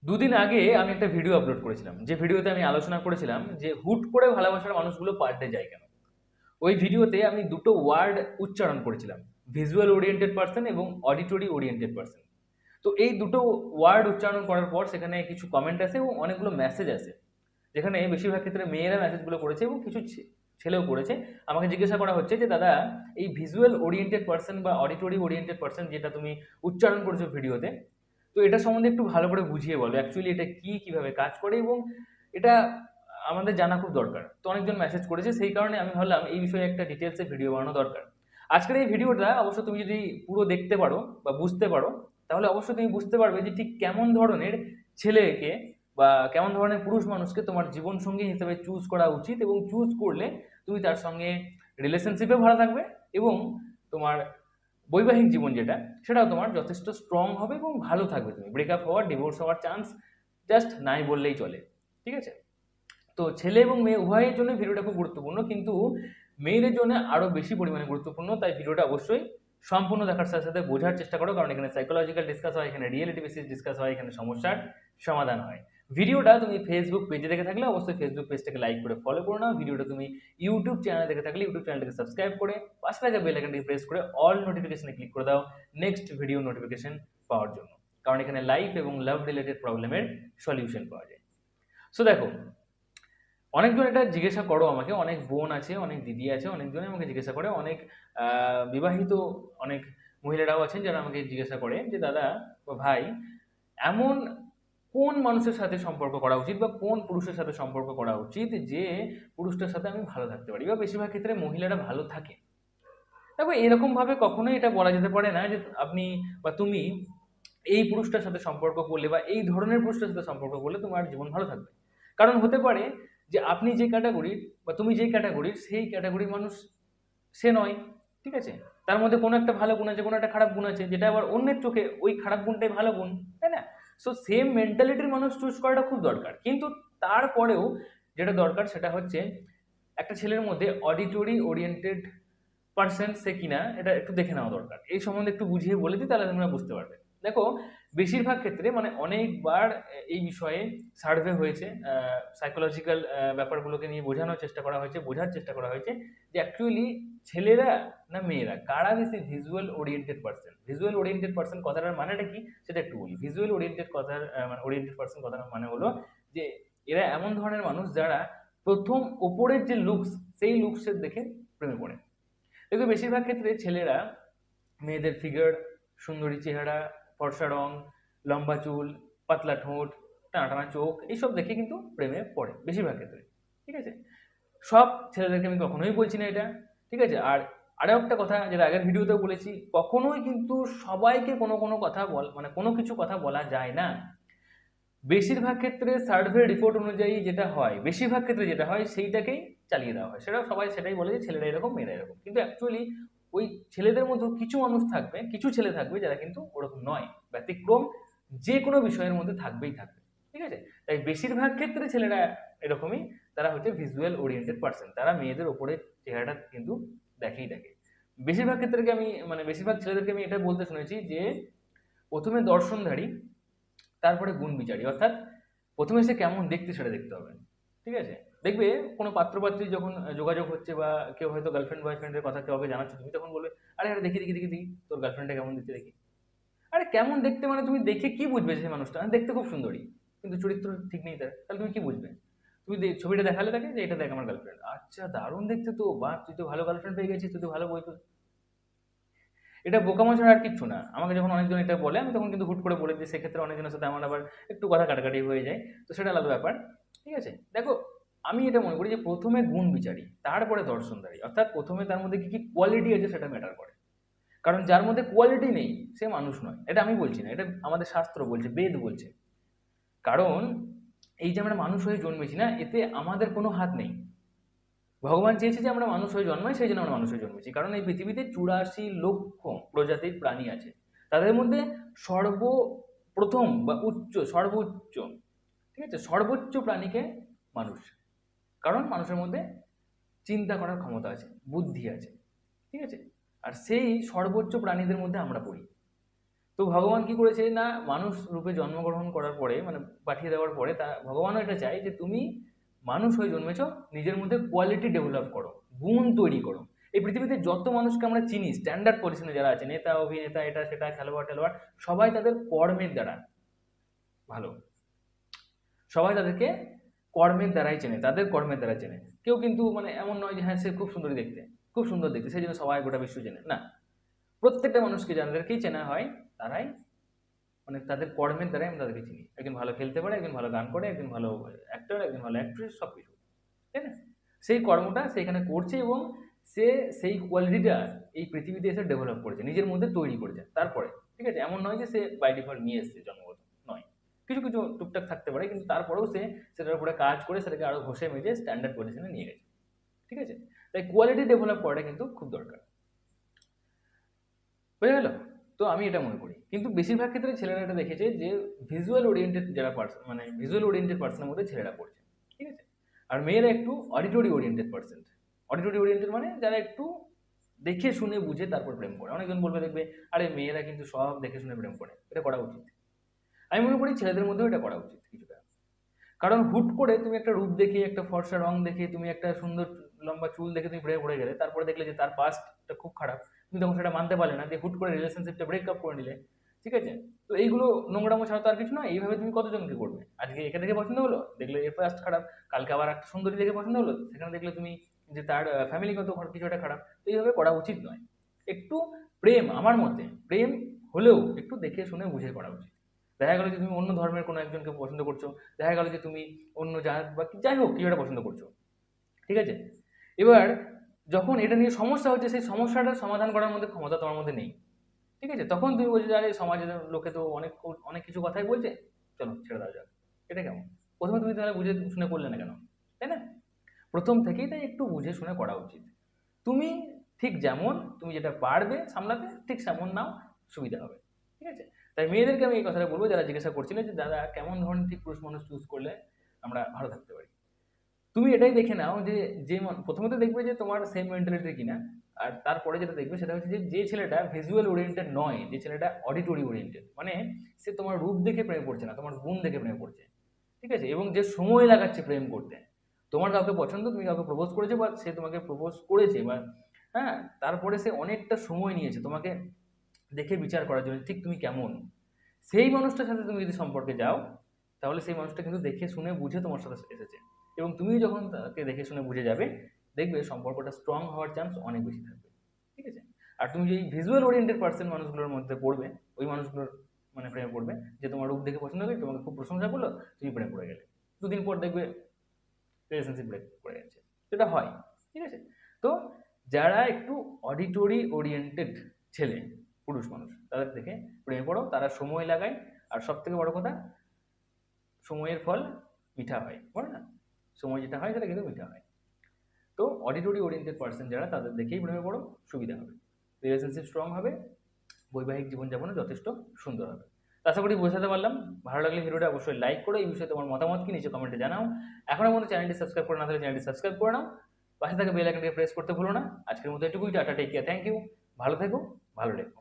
দুদিন আগে আমি একটা ভিডিও আপলোড করেছিলাম, যে ভিডিওতে আমি আলোচনা করেছিলাম যে হুট করে ভালোবাসার মানুষগুলো পাল্টে যায় কেন। ওই ভিডিওতে আমি দুটো ওয়ার্ড উচ্চারণ করেছিলাম, ভিজুয়াল ওরিয়েন্টেড পার্সন এবং অডিটরি ওরিয়েন্টেড পার্সন। তো এই দুটো ওয়ার্ড উচ্চারণ করার পর সেখানে কিছু কমেন্ট আসে এবং অনেকগুলো মেসেজ আসে, যেখানে বেশিরভাগ ক্ষেত্রে মেয়েরা মেসেজগুলো করেছে এবং কিছু ছেলেও করেছে। আমাকে জিজ্ঞাসা করা হচ্ছে যে দাদা, এই ভিজুয়াল ওরিয়েন্টেড পার্সন বা অডিটরি ওরিয়েন্টেড পার্সন যেটা তুমি উচ্চারণ করেছো ভিডিওতে, তো এটা সম্বন্ধে একটু ভালো করে বুঝিয়ে বলো, অ্যাকচুয়ালি এটা কি, কিভাবে কাজ করে, এবং এটা আমাদের জানা খুব দরকার। তো অনেকজন মেসেজ করেছে, সেই কারণে আমি ভাবলাম এই বিষয়ে একটা ডিটেলসে ভিডিও বানানো দরকার। আজকের এই ভিডিওটা অবশ্য তুমি যদি পুরো দেখতে পারো বা বুঝতে পারো, তাহলে অবশ্যই তুমি বুঝতে পারবে যে ঠিক কেমন ধরনের ছেলেকে বা কেমন ধরনের পুরুষ মানুষকে তোমার জীবনসঙ্গী হিসেবে চুজ করা উচিত, এবং চুজ করলে তুমি তার সঙ্গে রিলেশনশিপে ভালো থাকবে, এবং তোমার বৈবাহিক জীবন যেটা, সেটাও তোমার যথেষ্ট স্ট্রং হবে এবং ভালো থাকবে। তুমি ব্রেকআপ হওয়ার, ডিভোর্স হওয়ার চান্স জাস্ট নাই বললেই চলে। ঠিক আছে? তো ছেলে এবং মেয়ে উভয়ের জন্য ভিডিওটা খুব গুরুত্বপূর্ণ, কিন্তু মেয়েদের জন্য আরো বেশি পরিমাণে গুরুত্বপূর্ণ। তাই ভিডিওটা অবশ্যই সম্পূর্ণ দেখার সাথে সাথে বোঝার চেষ্টা করো, কারণ এখানে সাইকোলজিক্যাল ডিসকাস হয়, এখানে রিয়েলিটি বেসিস ডিসকাস হয়, এখানে সমস্যার সমাধান হয়। ভিডিওটা তুমি ফেসবুক পেজে দেখে থাকলে অবশ্যই ফেসবুক পেজটাকে লাইক করে ফলো করে নাও। ভিডিওটা তুমি ইউটিউব চ্যানেলে দেখে থাকলে ইউটিউব চ্যানেলটাকে সাবস্ক্রাইব করে পাশে থাকা বেল আইকনটি প্রেস করে অল নোটিফিকেশনে ক্লিক করে দাও নেক্সট ভিডিও নোটিফিকেশন পাওয়ার জন্য, কারণ এখানে লাইফ এবং লাভ রিলেটেড প্রবলেমের সলিউশন পাওয়া যায়। সো দেখো, অনেকজন এটা জিজ্ঞাসা করো আমাকে, অনেক বোন আছে, অনেক দিদি আছে, অনেকজনই আমাকে জিজ্ঞাসা করে, অনেক বিবাহিত অনেক মহিলারাও আছেন যারা আমাকে জিজ্ঞাসা করে যে দাদা বা ভাই, এমন কোন মানুষের সাথে সম্পর্ক করা উচিত বা কোন পুরুষের সাথে সম্পর্ক করা উচিত যে পুরুষটার সাথে আমি ভালো থাকতে পারি, বা বেশিরভাগ ক্ষেত্রে মহিলারা ভালো থাকে। দেখো, এরকম ভাবে কখনোই এটা বলা যেতে পারে না যে আপনি বা তুমি এই পুরুষটার সাথে সম্পর্ক করলে বা এই ধরনের পুরুষটার সাথে সম্পর্ক করলে তোমার জীবন ভালো থাকবে। কারণ হতে পারে যে আপনি যে ক্যাটাগরির বা তুমি যে ক্যাটাগরির, সেই ক্যাটাগরির মানুষ সে নয়। ঠিক আছে? তার মধ্যে কোনো একটা ভালো গুণ আছে, কোনো একটা খারাপ গুণ আছে, যেটা আবার অন্যের চোখে ওই খারাপ গুণটাই ভালো গুণ, তাই না? সো সেম মেন্টালিটির মানুষ চুজ করাটা খুব দরকার, কিন্তু তারপরেও যেটা দরকার সেটা হচ্ছে একটা ছেলের মধ্যে অডিটরি ওরিয়েন্টেড পার্সেন্ট সে কিনা, এটা একটু দেখে নেওয়া দরকার। এই সম্বন্ধে একটু বুঝিয়ে বলে দিই, তাহলে তোমরা বুঝতে পারবে। দেখো, বেশিরভাগ ক্ষেত্রে মানে অনেকবার এই বিষয়ে সার্ভে হয়েছে, সাইকোলজিক্যাল ব্যাপারগুলোকে নিয়ে বোঝানোর চেষ্টা করা হয়েছে, বোঝার চেষ্টা করা হয়েছে যে অ্যাকচুয়ালি ছেলেরা না মেয়েরা কারা বেশি visual oriented person. Visual oriented person কথাটার মানেটা কি সেটা একটু বলি। ভিজুয়াল ওরিয়েন্টেড কথার মানে ওরিয়েন্টেড পার্সন কথার মানে হলো যে এরা এমন ধরনের মানুষ যারা প্রথম ওপরের যে লুকস, সেই লুকসের দেখে প্রেমে পড়ে। দেখবে বেশিরভাগ ক্ষেত্রে ছেলেরা মেয়েদের ফিগার, সুন্দরী চেহারা, ফর্সা রং, লম্বা চুল, পাতলা ঠোঁট, টানা টানা চোখ, এইসব দেখে কিন্তু প্রেমে পড়ে বেশিরভাগ ক্ষেত্রে। ঠিক আছে? সব ছেলেদেরকে আমি কখনোই বলছি না এটা। ঠিক আছে? আর আরও একটা কথা যেটা আগের ভিডিওতেও বলেছি, কখনোই কিন্তু সবাইকে কোনো কোনো কথা মানে কোনো কিছু কথা বলা যায় না। বেশিরভাগ ক্ষেত্রে সার্ভে রিপোর্ট অনুযায়ী যেটা হয়, বেশিরভাগ ক্ষেত্রে যেটা হয় সেইটাকেই চালিয়ে দেওয়া হয়। সেটা সবাই সেটাই বলে যে ছেলেরা এরকম, মেয়েরা এরকম, কিন্তু অ্যাকচুয়ালি ওই ছেলেদের মধ্যেও কিছু মানুষ থাকবে, কিছু ছেলে থাকবে যারা কিন্তু ওরকম নয়, ব্যতিক্রম যে কোনো বিষয়ের মধ্যে থাকবেই থাকবে। ঠিক আছে? তাই বেশিরভাগ ক্ষেত্রে ছেলেরা এরকমই, তারা হচ্ছে ভিজুয়াল ওরিয়েন্টেড পার্সন, তারা মেয়েদের ওপরে চেহারাটা কিন্তু দেখেই দেখে। বেশিরভাগ ক্ষেত্রে আমি মানে বেশিরভাগ ছেলেদেরকে আমি এটা বলতে শুনেছি যে প্রথমে দর্শনধারী, তারপরে গুণ বিচারী, অর্থাৎ প্রথমে সে কেমন দেখতে সেটা দেখতে হবে। ঠিক আছে? দেখবে কোনো পাত্রপাত্রী যখন যোগাযোগ হচ্ছে, বা কেউ হয়তো গার্লফ্রেন্ড বয়ফ্রেন্ডের কথা কাউকে জানাচ্ছে, তুমি তখন বলবে আরে আরে দেখি দেখি দেখি দেখি তোর গার্লফ্রেন্ডটা কেমন দেখতে দেখি। আরে কেমন দেখতে মানে তুমি দেখে কি বুঝবে সেই মানুষটা? দেখতে খুব সুন্দরী কিন্তু চরিত্র ঠিক নেই তার, তাহলে তুমি কি বুঝবে? তুমি ছবিটা দেখালে তাকে যে এটা দেখ আমার গার্লফ্রেন্ড, আচ্ছা দারুণ দেখতে তো, বাহ তুই তো ভালো গার্লফ্রেন্ড পেয়ে গেছিস, তুই তো ভালো বই তো। এটা বোকামো ছাড়া আর কিচ্ছু না। আমাকে যখন অনেকজন এটা বলে, আমি তখন কিন্তু হুট করে বলে দিই, সেক্ষেত্রে অনেকজনের সাথে আমার আবার একটু কথা কাটাকাটি হয়ে যায়, তো সেটা আলাদা ব্যাপার। ঠিক আছে? দেখো, আমি এটা মনে করি যে প্রথমে গুণ বিচারি, তারপরে দর্শনধারী, অর্থাৎ প্রথমে তার মধ্যে কি কি কোয়ালিটি আছে সেটা ম্যাটার করে। কারণ যার মধ্যে কোয়ালিটি নেই সে মানুষ নয়, এটা আমি বলছি না, এটা আমাদের শাস্ত্র বলছে, বেদ বলছে। কারণ এই যে আমরা মানুষ হয়ে জন্মেছি না, এতে আমাদের কোনো হাত নেই। ভগবান চেয়েছে যে আমরা মানুষ হয়ে জন্মাই, সেই জন্য আমরা মানুষ হয়ে জন্মেছি। কারণ এই পৃথিবীতে 84 লক্ষ প্রজাতির প্রাণী আছে, তাদের মধ্যে সর্বপ্রথম বা সর্বোচ্চ, ঠিক আছে, সর্বোচ্চ প্রাণীকে মানুষ। কারণ মানুষের মধ্যে চিন্তা করার ক্ষমতা আছে, বুদ্ধি আছে। ঠিক আছে? আর সেই সর্বোচ্চ প্রাণীদের মধ্যে আমরা পড়ি। তো ভগবান কি করেছে না, মানুষ রূপে জন্মগ্রহণ করার পরে মানে পাঠিয়ে দেওয়ার পরে তা ভগবানও এটা চাই যে তুমি মানুষ হয়ে জন্মেছ, নিজের মধ্যে কোয়ালিটি ডেভেলপ করো, গুণ তৈরি করো। এই পৃথিবীতে যত মানুষকে আমরা চিনি স্ট্যান্ডার্ড পজিশনে যারা আছে, নেতা অভিনেতা এটা সেটা খেলোয়াড় টেলোয়াড়, সবাই তাদের কর্মের দ্বারা ভালো, সবাই তাদেরকে কর্মের দ্বারাই চেনে, তাদের কর্মের দ্বারা চেনে। কেউ কিন্তু মানে এমন নয় যে হ্যাঁ সে খুব সুন্দরী দেখতে, খুব সুন্দর দেখতে সেই জন্য সবাই গোটা বিশ্ব চেনে না। প্রত্যেকটা মানুষকে যাদেরকেই চেনা হয় তারাই মানে তাদের কর্মের দ্বারাই আমরা তাদেরকে চিনি। একজন ভালো খেলতে পারে, একজন ভালো গান করে, একজন ভালো অ্যাক্টর, একজন ভালো অ্যাক্ট্রেস, সব কিছু, তাই না? সেই কর্মটা সে এখানে করছে এবং সে সেই কোয়ালিটিটা এই পৃথিবীতে এসে ডেভেলপ করেছে, নিজের মধ্যে তৈরি করেছে তারপরে। ঠিক আছে, এমন নয় যে সে বাই ডিফল্ট নিয়ে এসছে জন্মগত, নয়। কিছু কিছু টুকটাক থাকতে পারে, কিন্তু তারপরেও সে সেটার উপরে কাজ করে সেটাকে আরো ঘষে মেজে স্ট্যান্ডার্ড পজিশনে নিয়ে গেছে। ঠিক আছে, তাই কোয়ালিটি ডেভেলপ করাটা কিন্তু খুব দরকার। বুঝে গেল? তো আমি এটা মনে করি, কিন্তু বেশিরভাগ ক্ষেত্রে ছেলেরা এটা দেখেছে যে ভিজুয়াল ওরিয়েন্টেড যারা পার্সন, মানে ভিজুয়াল ওরিয়েন্টেড পার্সনের মধ্যে ছেলেরা পড়ছে। ঠিক আছে, আর মেয়েরা একটু auditory oriented person. Auditory oriented মানে যারা একটু দেখে শুনে বুঝে তারপর প্রেম করে। অনেকজন বলবে দেখবে আরে মেয়েরা কিন্তু সব দেখে শুনে প্রেম করে, এটা করা উচিত। আমি মনে করি ছেলেদের মধ্যেও এটা করা উচিত কিছুটা। কারণ হুট করে তুমি একটা রূপ দেখে, একটা ফর্সা রং দেখে, তুমি একটা সুন্দর লম্বা চুল দেখে তুমি প্রেমে পড়ে গেলে, তারপরে দেখলে যে তার পাস্টটা খুব খারাপ, তুমি তখন সেটা মানতে পারলে না, দিয়ে হুট করে রিলেশনশিপটা ব্রেকআপ করে নিলে। ঠিক আছে, তো এইগুলো নোংরামো ছাড়া তো আর কিছু নয়। এইভাবে তুমি কতজনকে করবে? আজকে একে দেখে পছন্দ হলো, দেখলে এর পাস্ট খারাপ, কালকে আবার একটা সুন্দরী দেখে পছন্দ হলো, সেখানে দেখলে তুমি যে তার ফ্যামিলিগত কিছু একটা খারাপ। তো এইভাবে করা উচিত নয়। একটু প্রেম, আমার মতে প্রেম হলেও একটু দেখে শুনে বুঝে করা উচিত। দেখা গেলো যে তুমি অন্য ধর্মের কোনো একজনকে পছন্দ করছো, দেখা গেলো যে তুমি অন্য জাত বা যাই হোক কিছু একটা পছন্দ করছো। ঠিক আছে, এবার যখন এটা নিয়ে সমস্যা হচ্ছে, সেই সমস্যাটার সমাধান করার মধ্যে ক্ষমতা তোমার মধ্যে নেই। ঠিক আছে, তখন তুমি বলছো যে আরে সমাজের লোকে তো অনেক অনেক কিছু কথাই বলছে, চলো ছেড়ে দেওয়া যাক। এটা কেমন? প্রথমে তুমি তাহলে বুঝে শুনে করলে না কেন? তাই না? প্রথম থেকেই তাই একটু বুঝে শুনে করা উচিত। তুমি ঠিক যেমন তুমি যেটা পারবে সামলাতে, ঠিক সেমন নাও, সুবিধা হবে। ঠিক আছে, তাই মেয়েদেরকে আমি এই কথাটা বলবো যারা জিজ্ঞাসা করছিলে যে দাদা কেমন ধরনের ঠিক পুরুষ মানুষ চুজ করলে আমরা ভালো থাকতে পারি। তুমি এটাই দেখে নাও যে প্রথমে তো দেখবে যে তোমার সেম মেন্টালিটি কিনা। আর তারপরে যেটা দেখবে সেটা হচ্ছে যে যে ছেলেটা ভিজুয়াল ওরিয়েন্টেড নয়, যে ছেলেটা অডিটরি ওরিয়েন্টেড, মানে সে তোমার রূপ দেখে প্রেমে পড়ছে না, তোমার গুণ দেখে প্রেমে পড়ছে। ঠিক আছে, এবং যে সময় লাগাচ্ছে প্রেম করতে। তোমার কাউকে পছন্দ, তুমি কাউকে প্রপোজ করেছে বা সে তোমাকে প্রপোজ করেছে বা হ্যাঁ, তারপরে সে অনেকটা সময় নিয়েছে তোমাকে দেখে বিচার করার জন্য ঠিক তুমি কেমন। সেই মানুষটার সাথে তুমি যদি সম্পর্কে যাও, তাহলে সেই মানুষটা কিন্তু দেখে শুনে বুঝে তোমার সাথে এসেছে, এবং তুমি যখন তাকে দেখে শুনে বুঝে যাবে, দেখবে সম্পর্কটা স্ট্রং হওয়ার চান্স অনেক বেশি থাকবে। ঠিক আছে, আর তুমি যেই ভিজুয়াল ওরিয়েন্টেড পার্সন মানুষগুলোর মধ্যে পড়বে, ওই মানুষগুলোর মানে প্রেমে পড়বে, যে তোমার রূপ দেখে পছন্দ করে, তোমাকে খুব প্রশংসা করলো, তুমি প্রেমে পড়ে গেলে, দুদিন পর দেখবে রিলেশনশিপ ব্রেক করে যাচ্ছে। সেটা হয়। ঠিক আছে, তো যারা একটু অডিটরি ওরিয়েন্টেড ছেলে, পুরুষ মানুষ, তাদের থেকে প্রেমে পড়ো, তারা সময় লাগায়। আর সব থেকে বড় কথা, সময়ের ফল মিঠা হয়, বলে না, সময় যেটা হয় সেটা কিন্তু মিঠা হয়। তো অডিটরি ওরিয়েন্টেড পার্সন যারা, তাদের দেখেই প্রেমে পড়ো, সুবিধা হবে, রিলেশনশিপ স্ট্রং হবে, বৈবাহিক জীবনযাপনও যথেষ্ট সুন্দর হবে। তো আশা করি বোঝাতে পারলাম। ভালো লাগলে ভিডিওটা অবশ্যই লাইক করো, এই বিষয়ে তোমার মতামত কি নিচে কমেন্টে জানাও। এখনো পর্যন্ত চ্যানেলটি সাবস্ক্রাইব করে না থাকলে চ্যানেলটি সাবস্ক্রাইব করে নাও, পাশে থাকা বেল আইকনটি প্রেস করতে ভুলো না। আজকের মতো এটুকুই, টাটা, টেক কেয়ার, থ্যাংক ইউ, ভালো থেকো, ভালো রেখো।